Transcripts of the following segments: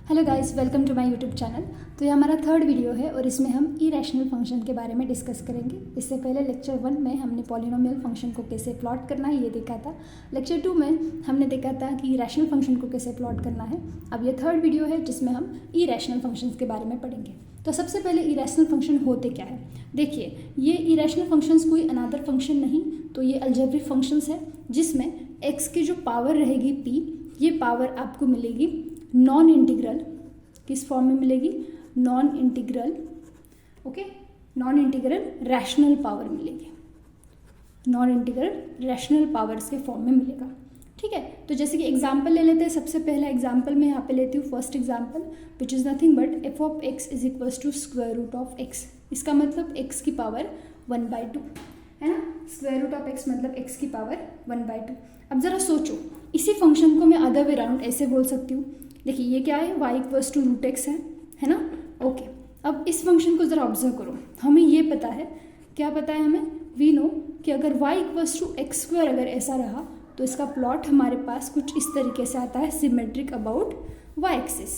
Hello guys, welcome to my YouTube channel. तो ये हमारा थर्ड वीडियो है और इसमें हम इरेशनल फंक्शन के बारे में डिस्कस करेंगे। इससे पहले लेक्चर 1 में हमने पॉलिनोमियल फंक्शन को कैसे प्लॉट करना है ये देखा था। लेक्चर 2 में हमने देखा था कि इरेशनल फंक्शन को कैसे प्लॉट करना है। अब ये थर्ड वीडियो है जिसमें हम इरेशनल फंक्शन के बारे में पढ़ेंगे। तो सबसे पहले इरेशनल फंक्शन होते क्या है। देखिए, ये इरेशनल फंक्शंस कोई अनदर फंक्शन नहीं, तो ये अलजेब्रिक फंक्शंस है जिसमें एक्स की जो पावर रहेगी p, ये पावर आपको मिलेगी नॉन इंटीग्रल। किस फॉर्म में मिलेगी? Non integral, okay, non integral rational power मिलेगी। नॉन इंटीग्रल रैशनल पावर्स के फॉर्म में मिलेगा। ठीक है, तो जैसे कि एग्जांपल ले लेते हैं। सबसे पहला एग्जांपल मैं यहाँ पे लेती हूँ, first example, which is nothing but F of X is equals to square root of X. इसका मतलब एक्स की पावर 1/2 है ना। स्क्वायर रूट ऑफ एक्स मतलब एक्स की पावर 1/2। अब ज़रा सोचो, इसी फंक्शन को मैं अदर वे राउंड ऐसे बोल सकती हूँ। देखिए, ये क्या है? y equals to root X है ना। ओके, अब इस फंक्शन को ज़रा ऑब्जर्व करो। हमें ये पता है, क्या पता है हमें? वी नो कि अगर y equals to X square अगर ऐसा रहा तो इसका प्लॉट हमारे पास कुछ इस तरीके से आता है, symmetric about y axis.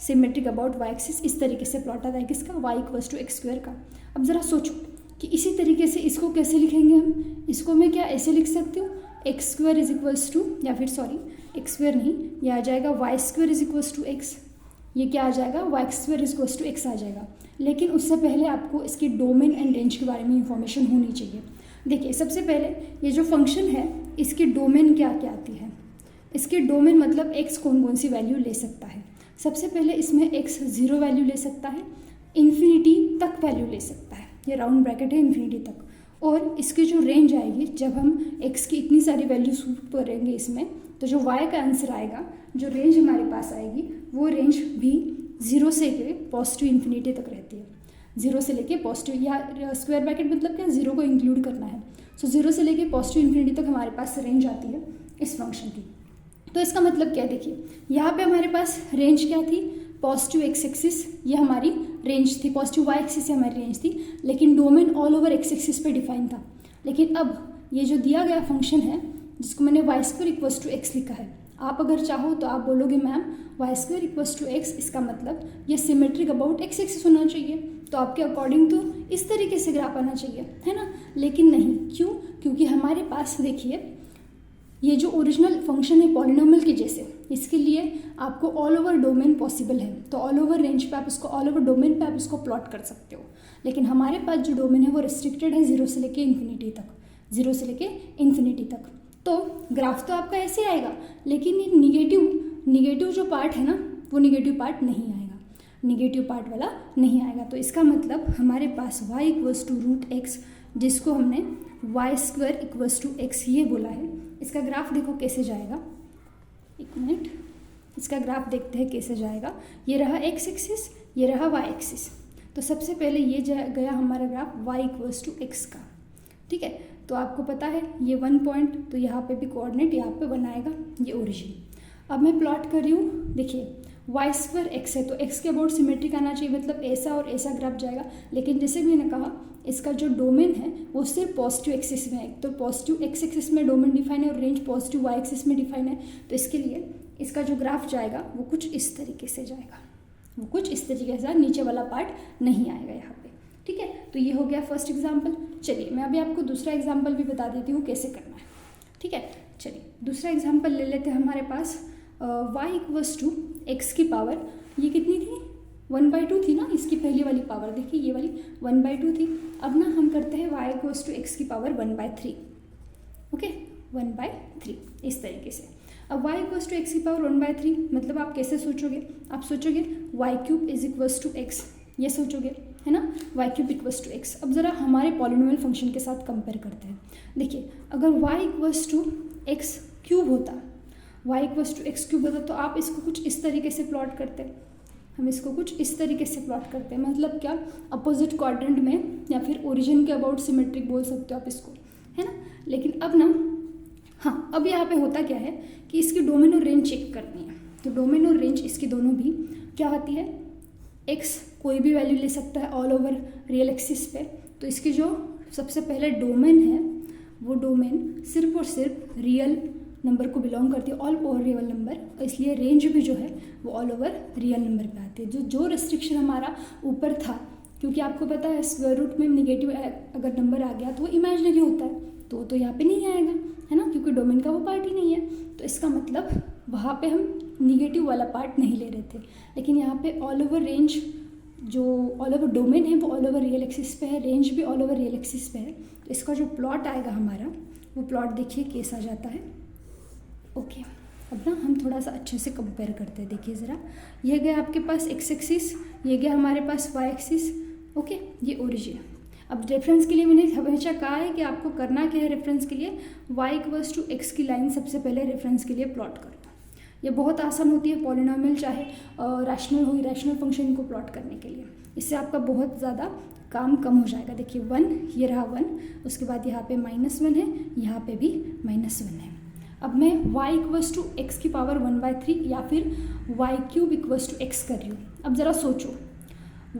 Symmetric about y axis इस तरीके से प्लॉट आता है किसका? y equals to X square का। अब ज़रा सोचो कि इसी तरीके से इसको कैसे लिखेंगे हम। इसको मैं क्या ऐसे लिख सकती हूँ, x square is equals to, या फिर सॉरी एक्स स्क्वायर नहीं, ये आ जाएगा y square is equals to x. ये क्या आ जाएगा? Y square is equals to x आ जाएगा। लेकिन उससे पहले आपको इसकी डोमेन एंड रेंज के बारे में इंफॉर्मेशन होनी चाहिए। देखिए, सबसे पहले ये जो फंक्शन है इसकी डोमेन क्या क्या आती है। इसकी डोमेन मतलब एक्स कौन कौन सी वैल्यू ले सकता है। सबसे पहले इसमें एक्स 0 वैल्यू ले सकता है, इन्फिनिटी तक वैल्यू ले सकता है, ये राउंड ब्रैकेट है इन्फिनिटी तक। और इसकी जो रेंज आएगी, जब हम x की इतनी सारी वैल्यू सूट करेंगे इसमें, तो जो y का आंसर आएगा, जो रेंज हमारे पास आएगी, वो रेंज भी 0 से लेके पॉजिटिव इन्फिनिटी तक रहती है। 0 से लेके पॉजिटिव, या स्क्वायर ब्रैकेट मतलब क्या, 0 को इंक्लूड करना है। सो 0 से लेके पॉजिटिव इन्फिनिटी तक हमारे पास रेंज आती है इस फंक्शन की। तो इसका मतलब क्या है? देखिए, यहाँ पे हमारे पास रेंज क्या थी? पॉजिटिव एक्स एक्सिस, ये हमारी रेंज थी। पॉजिटिव वाई एक्सिस ये हमारी रेंज थी, लेकिन domain all over x axis पे डिफाइन था। लेकिन अब ये जो दिया गया फंक्शन है, जिसको मैंने Y square equals to X लिखा है, आप अगर चाहो तो आप बोलोगे ma'am Y square equals to X, इसका मतलब ये सिमेट्रिक अबाउट एक्स एक्सिस होना चाहिए, तो आपके अकॉर्डिंग तो इस तरीके से ग्राफ आना चाहिए, है ना। लेकिन नहीं, क्यों? क्योंकि हमारे पास देखिए, ये जो ओरिजिनल फंक्शन है पॉलिनोमियल के जैसे, इसके लिए आपको ऑल ओवर डोमेन पॉसिबल है, तो ऑल ओवर रेंज पे आप इसको, ऑल ओवर डोमेन पे आप इसको प्लॉट कर सकते हो। लेकिन हमारे पास जो डोमेन है वो रिस्ट्रिक्टेड है 0 से लेके इन्फिनिटी तक, 0 से लेके इन्फिनिटी तक। तो ग्राफ तो आपका ऐसे आएगा, लेकिन ये निगेटिव जो पार्ट है ना, वो निगेटिव पार्ट नहीं आएगा, निगेटिव पार्ट वाला नहीं आएगा। तो इसका मतलब हमारे पास y equals to root X, जिसको हमने Y square equals to x ये बोला है, इसका ग्राफ देखो कैसे जाएगा। एक मिनट, इसका ग्राफ देखते हैं कैसे जाएगा। ये रहा एक्स एक्सिस, ये रहा वाई एक्सिस। तो सबसे पहले ये गया हमारा graph Y equals to X का। ठीक है, तो आपको पता है ये 1 पॉइंट, तो यहाँ पे भी कोऑर्डिनेट यहाँ पे 1 आएगा, ये ओरिजिन। अब मैं प्लॉट कर रही हूँ, देखिए वाई स्क्वायर एक्स है तो एक्स के अबाउट सिमेट्रिक आना चाहिए, मतलब ऐसा और ऐसा ग्राफ जाएगा। लेकिन जैसे मैंने कहा, इसका जो डोमेन है वो सिर्फ पॉजिटिव एक्सिस में है, तो पॉजिटिव एक्स एक्सिस में डोमेन डिफाइन है और रेंज पॉजिटिव वाई एक्सिस में डिफाइन है। तो इसके लिए इसका जो ग्राफ जाएगा वो कुछ इस तरीके से जाएगा, वो कुछ इस तरीके से, नीचे वाला पार्ट नहीं आएगा यहाँ पे। ठीक है, तो ये हो गया फर्स्ट एग्जाम्पल। चलिए, मैं अभी आपको दूसरा एग्जाम्पल भी बता देती हूँ कैसे करना है। ठीक है, चलिए दूसरा एग्जाम्पल ले लेते हैं। हमारे पास y इक्वल्स टू एक्स की पावर, ये कितनी थी? 1/2 थी ना, इसकी पहली वाली पावर देखिए, ये वाली 1/2 थी। अब ना हम करते हैं y इक्वल्स टू एक्स की पावर 1/3, ओके, 1/3 इस तरीके से। अब y इक्वल्स टू एक्स की पावर 1/3 मतलब आप कैसे सोचोगे? आप सोचोगे Y cube is equals to x, ये सोचोगे, है ना, Y cube equals to X. अब ज़रा हमारे पॉलिनोमियल फंक्शन के साथ कंपेयर करते हैं। देखिए, अगर y equals to X cube होता, y equals to X cube होता, तो आप इसको कुछ इस तरीके से प्लॉट करते। हम इसको कुछ इस तरीके से प्लॉट करते हैं, मतलब क्या, अपोजिट क्वाड्रेंट में, या फिर ओरिजिन के अबाउट सिमेट्रिक बोल सकते हो आप इसको, है ना। लेकिन अब ना, हाँ, अब यहाँ पे होता क्या है कि इसकी डोमेन और रेंज चेक करनी है। तो डोमेन और रेंज इसकी दोनों भी क्या होती है, एक्स कोई भी वैल्यू ले सकता है ऑल ओवर रियल एक्सिस पे। तो इसकी जो सबसे पहले डोमेन है, वो डोमेन सिर्फ और सिर्फ रियल नंबर को बिलोंग करती है, ऑल ओवर रियल नंबर, इसलिए रेंज भी जो है वो ऑल ओवर रियल नंबर पे आती है। जो रिस्ट्रिक्शन हमारा ऊपर था, क्योंकि आपको पता है स्क्वायर रूट में निगेटिव अगर नंबर आ गया तो वो इमेजिनरी होता है, तो यहाँ पे नहीं आएगा, है ना, क्योंकि डोमेन का वो पार्ट ही नहीं है। तो इसका मतलब वहाँ पे हम निगेटिव वाला पार्ट नहीं ले रहे थे, लेकिन यहाँ पे ऑल ओवर रेंज, जो ऑल ओवर डोमेन है वो ऑल ओवर रियल एक्सिस पे है, रेंज भी ऑल ओवर रियल एक्सिस पे है। तो इसका जो प्लॉट आएगा हमारा, वो प्लॉट देखिए कैसा जाता है। ओके, अब ना हम थोड़ा सा अच्छे से कंपेयर करते हैं। देखिए ज़रा, ये गया आपके पास एक्स एक्सिस, ये गया हमारे पास वाई एक्सिस। ओके, ये ओरिजिन। अब रेफरेंस के लिए मैंने हमेशा कहा है कि आपको करना क्या है रेफरेंस के लिए, वाई इक्वल्स टू एक्स की लाइन सबसे पहले रेफरेंस के लिए प्लॉट कर दो। ये बहुत आसान होती है पॉलिनोमियल चाहे रैशनल हो, रैशनल फंक्शन को प्लॉट करने के लिए। इससे आपका बहुत ज़्यादा काम कम हो जाएगा। देखिए 1, ये रहा 1, उसके बाद यहाँ पे -1 है, यहाँ पे भी -1 है। अब मैं y इक्वल्स टू एक्स की पावर 1/3 या फिर y cube equals to X कर रही हूँ। अब ज़रा सोचो,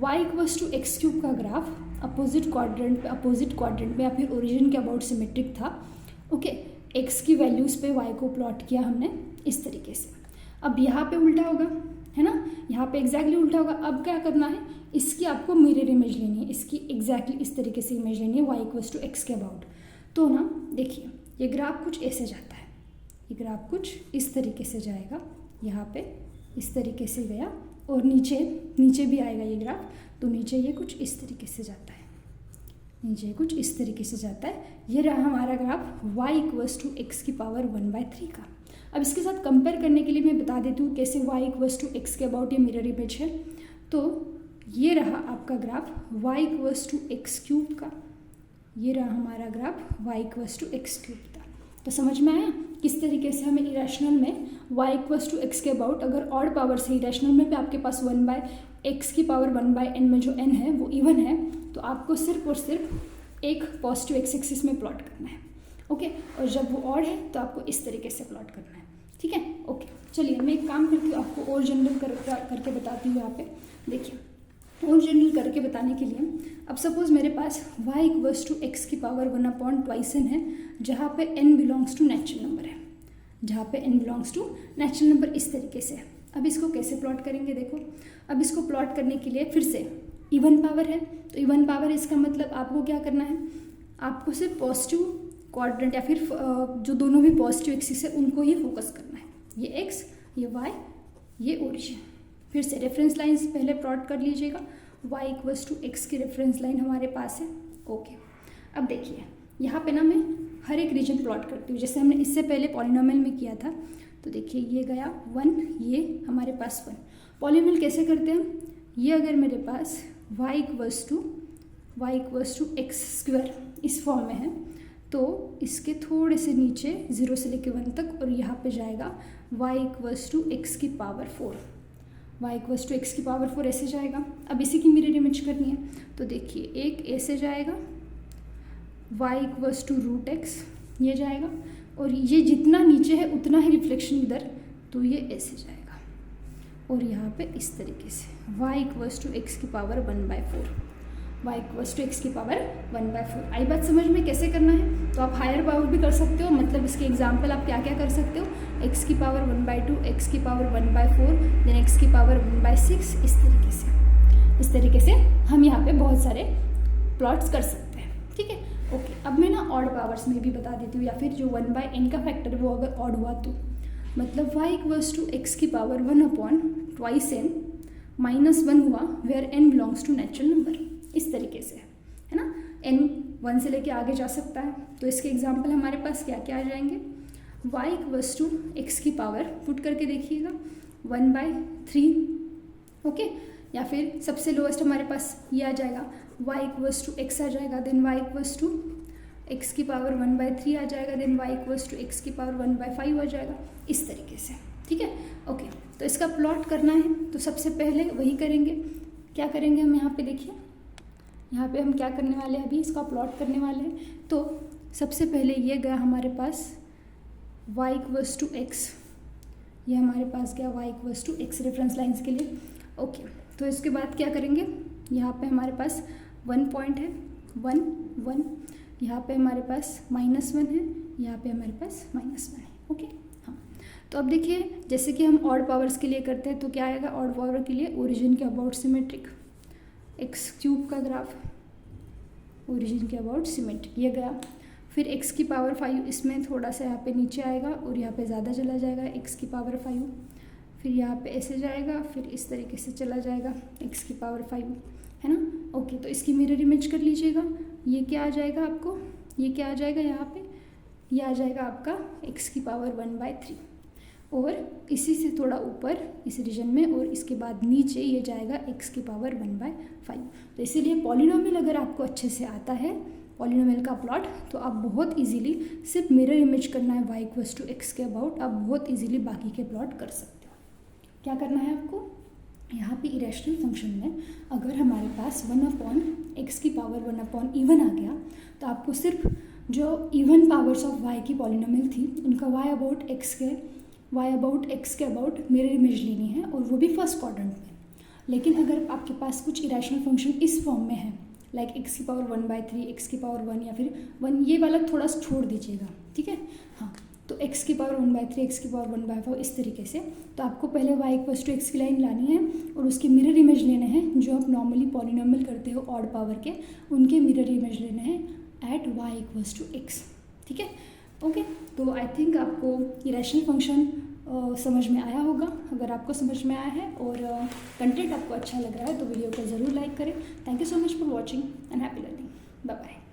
y equals to X cube का ग्राफ अपोजिट क्वाड्रेंट में या फिर ओरिजिन के अबाउट सिमेट्रिक था। ओके, x की वैल्यूज़ पे y को प्लॉट किया हमने इस तरीके से। अब यहाँ पे उल्टा होगा, है ना, यहाँ पे एग्जैक्टली उल्टा होगा। अब क्या करना है, इसकी आपको मिरर इमेज लेनी है, इसकी एग्जैक्टली इस तरीके से इमेज लेनी है y इक्वल्स टू एक्स के अबाउट। तो ना देखिए, ये ग्राफ कुछ ऐसे जाता है, ये ग्राफ कुछ इस तरीके से जाएगा, यहाँ पे इस तरीके से गया, और नीचे भी आएगा ये ग्राफ, तो नीचे ये कुछ इस तरीके से जाता है, नीचे कुछ इस तरीके से जाता है। ये रहा हमारा graph y equals to X की पावर 1/3 का। अब इसके साथ कंपेयर करने के लिए मैं बता देती हूँ कैसे y इक्वल्स टू एक्स के अबाउट ये मिरर इमेज है। तो ये रहा आपका graph y equals to X cube का, ये रहा हमारा graph y equals to X cube का। तो समझ में आया किस तरीके से हमें इरेशनल में y इक्वल्स टू एक्स के अबाउट, अगर ऑड पावर से इरेशनल में भी आपके पास 1/x की पावर 1/n में जो n है वो इवन है, तो आपको सिर्फ और सिर्फ एक पॉजिटिव एक्स एक्सिस में प्लॉट करना है। ओके, और जब वो ऑड है तो आपको इस तरीके से प्लॉट करना है। ठीक है, ओके, चलिए मैं एक काम करती हूँ, आपको और जनरल करके बताती हूँ। यहाँ पे देखिए, और जनरल करके बताने के लिए, अब सपोज मेरे पास y इक्वल्स टू एक्स की पावर 1/2n है, जहाँ पे n belongs to natural number है, जहाँ पे n belongs to natural number इस तरीके से। अब इसको कैसे प्लॉट करेंगे, देखो, अब इसको प्लॉट करने के लिए फिर से इवन पावर है, तो इवन पावर इसका मतलब आपको क्या करना है, आपको सिर्फ पॉजिटिव क्वाड्रेंट या फिर जो दोनों भी पॉजिटिव एक्सिस है उनको ही फोकस करना है, ये x, ये y, ये ओरिजिन। फिर से रेफरेंस लाइंस पहले प्लॉट कर लीजिएगा, y इक्वल्स टू एक्स की रेफरेंस लाइन हमारे पास है। ओके, अब देखिए यहाँ पे ना मैं हर एक रीजन प्लॉट करती हूँ, जैसे हमने इससे पहले पॉलिनोमियल में किया था। तो देखिए ये गया 1, ये हमारे पास 1। पॉलिनोमियल कैसे करते हैं हम, ये अगर मेरे पास y equals to X square इस फॉर्म में है, तो इसके थोड़े से नीचे 0 से लेकर 1 तक, और यहाँ पे जाएगा y इक्वल्स टू एक्स की power 4, y equals to X की पावर 4 ऐसे जाएगा। अब इसी की मिरर इमेज करनी है, तो देखिए एक ऐसे जाएगा, y equals to root X ये जाएगा, और ये जितना नीचे है उतना ही रिफ्लेक्शन इधर, तो ये ऐसे जाएगा, और यहाँ पे इस तरीके से y इक्वल्स टू एक्स की power 1/4, y equals to X की पावर 1/4। आई बात समझ में कैसे करना है, तो आप हायर पावर भी कर सकते हो, मतलब इसके एग्जाम्पल आप क्या क्या कर सकते हो, x की पावर 1/2, x की पावर 1/4, देन x की पावर 1/6, इस तरीके से हम यहाँ पे बहुत सारे प्लॉट्स कर सकते हैं। ठीक है, ओके, अब मैं ना ऑड पावर्स में भी बता देती हूँ, या फिर जो 1/n का फैक्टर वो अगर ऑड हुआ तो मतलब y इक्वल्स टू एक्स की पावर 1/2n -1 हुआ, where n belongs to natural number, इस तरीके से, है ना, n 1 से लेके आगे जा सकता है। तो इसके एग्जाम्पल हमारे पास क्या क्या आ जाएंगे, y इक्वल्स टू एक्स की पावर पुट करके देखिएगा 1/3, ओके, या फिर सबसे लोएस्ट हमारे पास ये आ जाएगा y इक्वल्स टू एक्स आ जाएगा, then y equals to X की पावर 1/3 आ जाएगा, then y equals to X की पावर 1/5 आ जाएगा, इस तरीके से। ठीक है, ओके, तो इसका प्लॉट करना है तो सबसे पहले वही करेंगे। क्या करेंगे हम, यहाँ पे देखिए, यहाँ पे हम क्या करने वाले हैं, अभी इसका प्लॉट करने वाले हैं। तो सबसे पहले ये गया हमारे पास y इक्वल्स टू एक्स, ये हमारे पास गया y equals to X reference lines के लिए। ओके, तो इसके बाद क्या करेंगे, यहाँ पे हमारे पास 1 पॉइंट है, 1 1, यहाँ पे हमारे पास -1 है, यहाँ पे हमारे पास -1 है। ओके। हाँ, तो अब देखिए जैसे कि हम ऑड पावर्स के लिए करते हैं तो क्या आएगा, ऑड पावर के लिए ओरिजिन के अबाउट सिमेट्रिक, एक्स क्यूब का ग्राफ ओरिजिन के अबाउट सिमेट्रिक ये गया। फिर x की पावर 5 इसमें थोड़ा सा यहाँ पे नीचे आएगा और यहाँ पे ज़्यादा चला जाएगा x की पावर 5, फिर यहाँ पे ऐसे जाएगा, फिर इस तरीके से चला जाएगा x की पावर 5, है ना। ओके, तो इसकी मिरर इमेज कर लीजिएगा। ये क्या आ जाएगा आपको, ये क्या आ जाएगा यहाँ पे, ये आ जाएगा आपका x की पावर 1/3 और इसी से थोड़ा ऊपर इस रीजन में और इसके बाद नीचे ये जाएगा x की पावर 1/5। तो इसीलिए पॉलिनोमियल अगर आपको अच्छे से आता है पॉलिनोमियल का प्लॉट तो आप बहुत इजीली सिर्फ मिरर इमेज करना है y इक्वल्स टू x के अबाउट, आप बहुत इजीली बाकी के प्लॉट कर सकते हो। क्या करना है आपको, यहाँ पे इरेशनल फंक्शन में अगर हमारे पास 1/x की पावर 1/even आ गया तो आपको सिर्फ जो इवन पावर्स ऑफ y की पॉलिनोमियल थी उनका y अबाउट x के अबाउट मिरर इमेज लेनी है और वो भी फर्स्ट क्वाड्रेंट में। लेकिन अगर आपके पास कुछ इरेशनल फंक्शन इस फॉर्म में है लाइक x की पावर 1/3, x की पावर 1 या फिर 1, ये वाला थोड़ा सा छोड़ दीजिएगा, ठीक है। हाँ, तो x की पावर 1/3, x की पावर 1/5 इस तरीके से, तो आपको पहले y इक्वल्स टू x की लाइन लानी है और उसके मिरर इमेज लेने हैं जो आप नॉर्मली पॉलिनोमियल करते हो ऑड पावर के, उनके मिरर इमेज लेने हैं at y equals to x, ठीक है। ओके, तो आई थिंक आपको इरेशनल फंक्शन समझ में आया होगा। अगर आपको समझ में आया है और कंटेंट आपको अच्छा लग रहा है तो वीडियो को ज़रूर लाइक करें। Thank you so much for watching and happy learning. Bye bye.